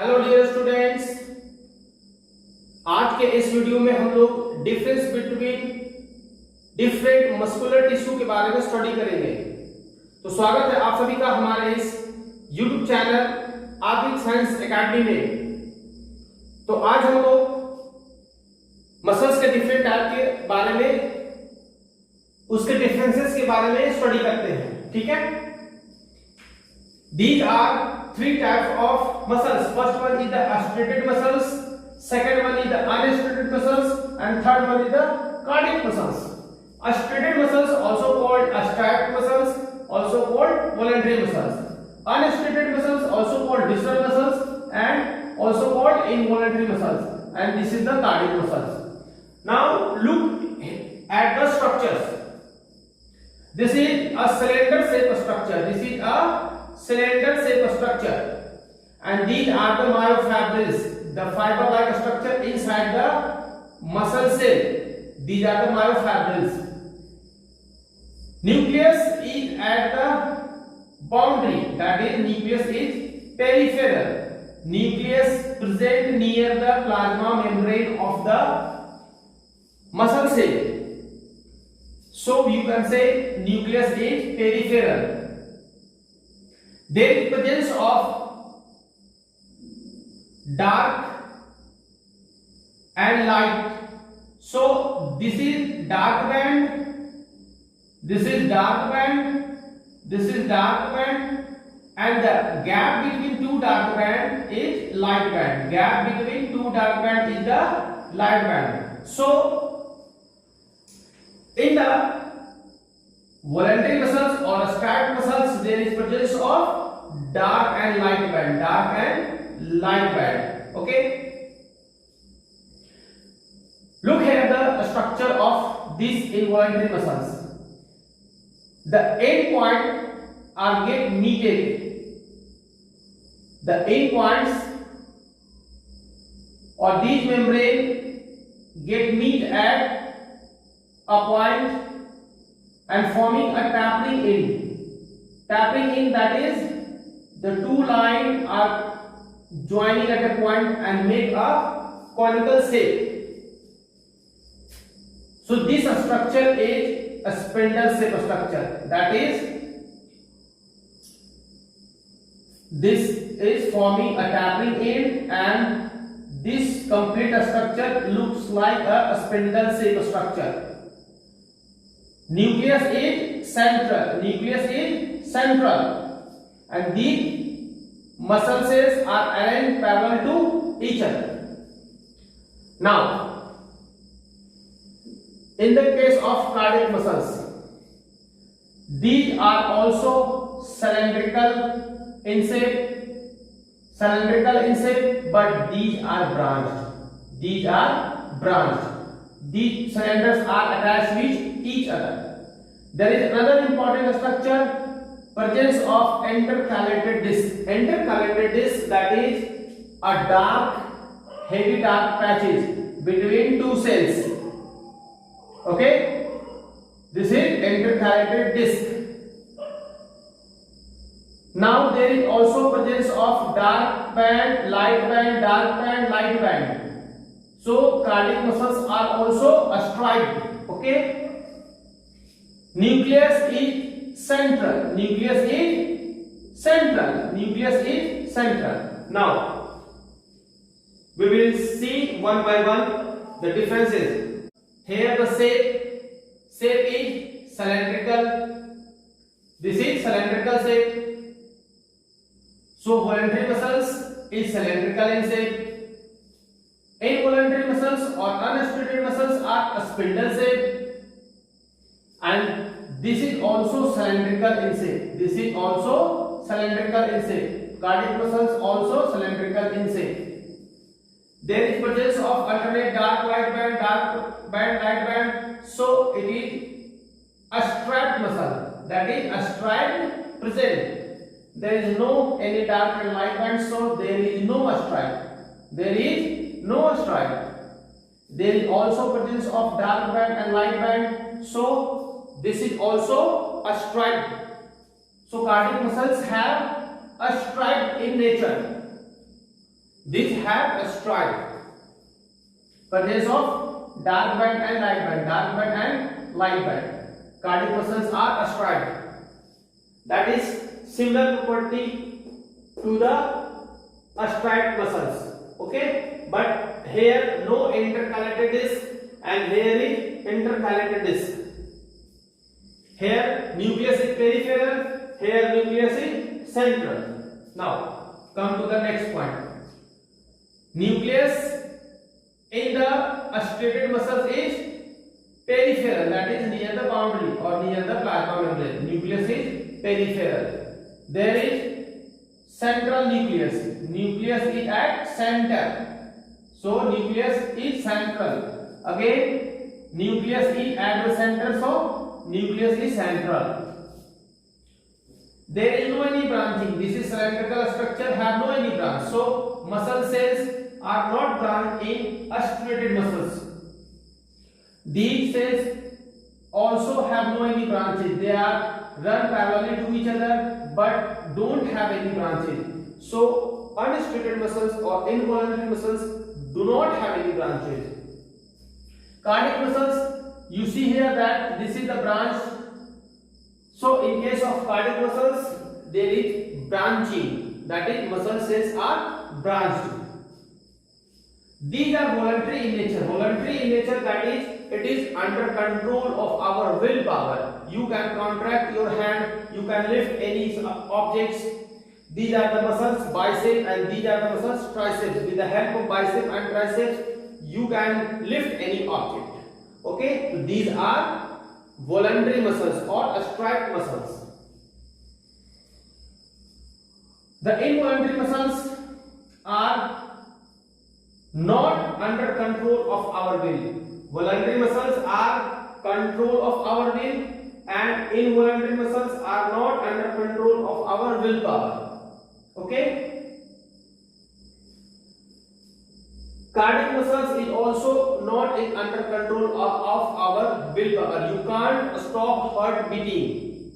Hello dear students, आज के इस वीडियो में हम लोग difference between different muscular tissue के बारे में स्टडी करेंगे। तो स्वागत है आप सभी का हमारे इस YouTube channel Aditya science academy में। तो आज हम लोग मसल्स के डिफरेंट टाइप के बारे में, उसके डिफरेंसेस के बारे में स्टडी करते हैं। ठीक है, these are three types of muscles. First one is the striated muscles, second one is the unstriated muscles, and third one is the cardiac muscles. Striated muscles also called striate muscles, also called voluntary muscles. Unstriated muscles also called visceral muscles and also called involuntary muscles, and this is the cardiac muscles. Now look at the structures. This is a cylinder shape structure. This is a cylinder shape structure, and these are the myofibrils, the fiber-like structure inside the muscle cell. These are the myofibrils. Nucleus is at the boundary, that is nucleus is peripheral. Nucleus present near the plasma membrane of the muscle cell. So you can say nucleus is peripheral. There is presence of dark and light. So this is dark band, this is dark band, this is dark band, and the gap between two dark band is light band. Gap between two dark band is the light band. So in the voluntary muscles or striate muscles, there is presence of dark and light band. Dark and light band. Okay. Look here the structure of these involuntary muscles. The end point are get meeted. The end points or these membrane get meet at a point and forming a tapering end. Tapering end, that is the two lines are joining at a point and make a conical shape. So this structure is a spindle shape structure. That is, this is forming a tapering end, and this complete structure looks like a spindle shape structure. Nucleus is central. Nucleus is central, and these muscle cells are arranged parallel to each other. Now, in the case of cardiac muscles, these are also cylindrical in shape. Cylindrical in shape, but these are branched. These are branched. These cylinders are attached with each other. There is another important structure, presence of intercalated disc. Intercalated disc, that is a dark, heavy dark patches between two cells. Okay, this is intercalated disc. Now there is also presence of dark band, light band, dark band, light band. So cardiac muscles are also striate. Okay. Nucleus is central. Nucleus is central. Nucleus is central. Now we will see one by one the differences. Here the shape is cylindrical. This is cylindrical shape. So voluntary muscles is cylindrical in shape. Involuntary muscles or unstriated muscles are a spindle shape, and this is also cylindrical in shape. This is also cylindrical in shape. Cardiac muscles also cylindrical in shape. There is presence of alternate dark light band, dark band, light band. So it is a striate muscle. That is a striate present. There is no any dark and light band, so there is no striate. There is no striate. There is also presence of dark band and light band, so this is also a striate. So cardiac muscles have a striate in nature. These have a stripe. Consists of dark band and light band. Dark band and light band. Cardiac muscles are a stripe. That is similar property to the striped muscles. Okay, but here no intercalated disc and here is intercalated disc. Here nucleus is peripheral, here nucleus is central. Now come to the next point. Nucleus in the striated muscles is peripheral, that is near the boundary or near the plasma membrane. Nucleus is peripheral. There is central nucleus. Nucleus is at center. So nucleus is central. Again, nucleus is at the center. So nucleus is central. There is no any branching. This is cylindrical structure, have no any branch. So muscle cells are not branched in striated muscles. These cells also have no any branches. They are run parallel to each other but don't have any branches. So unstriated muscles or involuntary muscles do not have any branches. Cardiac muscles, you see here that this is the branch. So in case of cardiac muscles, there is branching. That is, muscle cells are branched. These are voluntary in nature. Voluntary in nature, that is, it is under control of our willpower. You can contract your hand, you can lift any objects. These are the muscles bicep and these are the muscles triceps. With the help of bicep and triceps, you can lift any object. Okay, so these are voluntary muscles or striped muscles. The involuntary muscles are not under control of our will. Voluntary muscles are control of our will and involuntary muscles are not under control of our willpower. Okay? Cardiac muscles is also not under control of our willpower. You can't stop heart beating.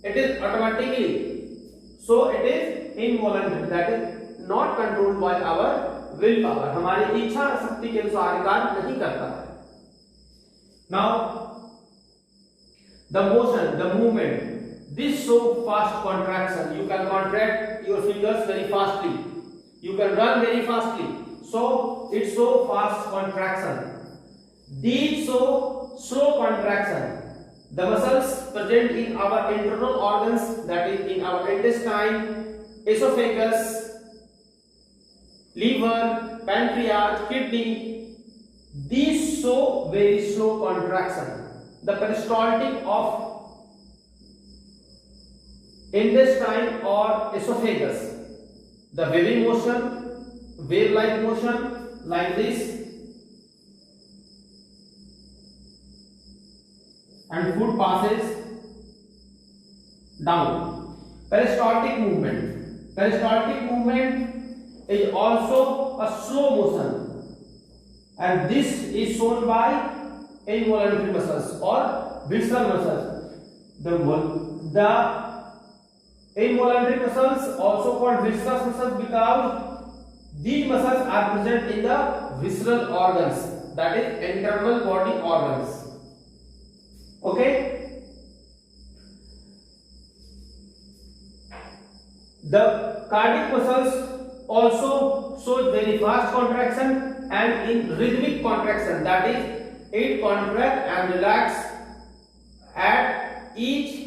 It is automatically. So it is involuntary. That is not controlled by our willpower. हमारी इच्छा शक्ति के अनुसार कार्य नहीं करता है. Now, the motion, the movement, this so fast contraction. You can contract your fingers very fastly. You can run very fastly. So it's so fast contraction. These so slow contraction. The muscles present in our internal organs, that is in our intestine, esophagus, liver, pancreas, kidney. These show very slow contraction. The peristaltic of intestine or esophagus, the waving motion, wave-like motion, like this, and food passes down. Peristaltic movement. Peristaltic movement is also a slow motion. And this is shown by involuntary muscles or visceral muscles. The involuntary muscles also called visceral muscles because these muscles are present in the visceral organs, that is internal body organs. Okay? The cardiac muscles also show very fast contraction and in rhythmic contraction, that is it contract and relax at each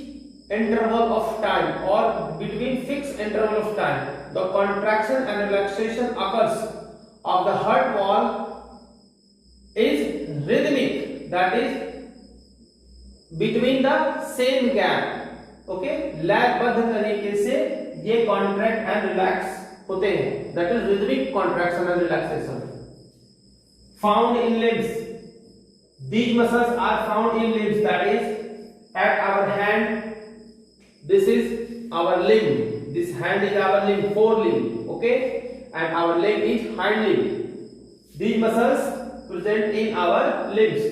interval of time or between fixed interval of time. The contraction and relaxation occurs of the heart wall is rhythmic, that is between the same gap. Okay, लयबद्ध तरीके से ये contract and relax होते हैं, that is rhythmic contraction and relaxation. Found in limbs. These muscles are found in limbs, that is at our hand. This is our limb. This hand is our limb, forelimb. Okay, and our leg is hind limb. These muscles present in our limbs.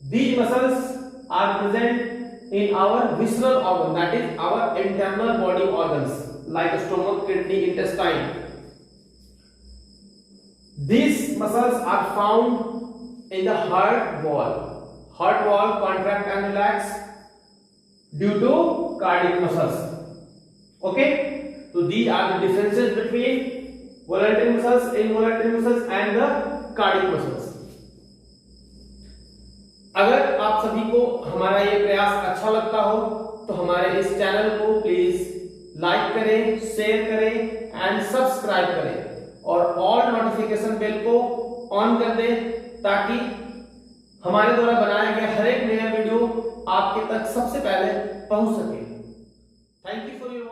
These muscles are present in our visceral organ, that is our internal body organs like stomach, kidney, intestine. These muscles are found in the heart wall. Heart wall contract and relax due to cardiac muscles. Okay? So these are the differences between voluntary muscles, involuntary muscles and the cardiac muscles. अगर आप सभी को हमारा ये प्रयास अच्छा लगता हो तो हमारे इस चैनल को प्लीज लाइक करें, शेयर करें एंड सब्सक्राइब करें और ऑल नोटिफिकेशन बेल को ऑन कर दें ताकि हमारे द्वारा बनाया गया हर एक नया वीडियो आपके तक सबसे पहले पहुंच सके। Thank you for your